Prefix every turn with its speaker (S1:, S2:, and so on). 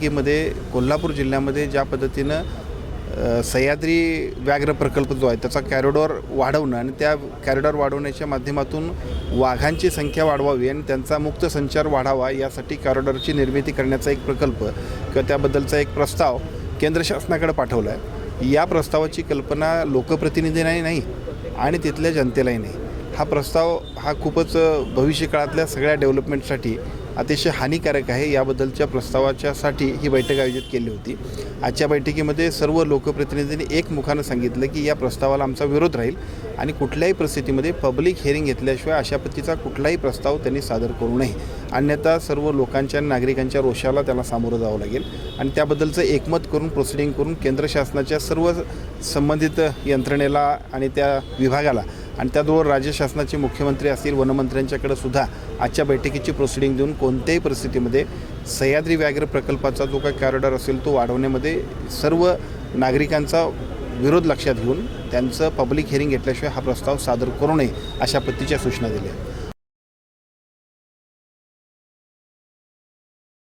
S1: बैठकीमध्ये कोल्हापूर जिल्ह्यामध्ये ज्या पद्धतीनं सह्याद्री व्याघ्र प्रकल्प जो आहे त्याचा कॅरिडॉर वाढवणं आणि त्या कॅरिडॉर वाढवण्याच्या माध्यमातून वाघांची संख्या वाढवावी आणि त्यांचा मुक्त संचार वाढावा यासाठी कॉरिडॉरची निर्मिती करण्याचा एक प्रकल्प किंवा त्याबद्दलचा एक प्रस्ताव केंद्र शासनाकडे पाठवला आहे। या प्रस्तावाची कल्पना लोकप्रतिनिधींनाही नाही आणि तिथल्या जनतेलाही नाही। हा प्रस्ताव हा खूपच भविष्यकाळातल्या सगळ्या डेव्हलपमेंटसाठी अतिशय हानिकारक आहे। याबद्दलच्या प्रस्तावाच्यासाठी ही बैठक आयोजित केली होती। आजच्या बैठकीमध्ये सर्व लोकप्रतिनिधींनी एकमुखानं सांगितलं की या प्रस्तावाला आमचा विरोध राहील आणि कुठल्याही परिस्थितीमध्ये पब्लिक हिअरिंग घेतल्याशिवाय अशा पद्धतीचा कुठलाही प्रस्ताव त्यांनी सादर करू नये, अन्यथा सर्व लोकांच्या नागरिकांच्या रोषाला त्याला सामोरं जावं लागेल आणि त्याबद्दलचं एकमत करून प्रोसिडिंग करून केंद्र शासनाच्या सर्व संबंधित यंत्रणेला आणि त्या विभागाला आणि त्याचबरोबर राज्य शासनाचे मुख्यमंत्री असतील वनमंत्र्यांच्याकडे सुद्धा आजच्या बैठकीची प्रोसिडिंग देऊन कोणत्याही परिस्थितीमध्ये सह्याद्री व्याघ्र प्रकल्पाचा जो काही कॉरिडॉर असेल तो वाढवण्यामध्ये सर्व नागरिकांचा विरोध लक्षात घेऊन त्यांचं पब्लिक हिअरिंग घेतल्याशिवाय हा प्रस्ताव सादर करू नये अशा पद्धतीच्या सूचना दिल्या।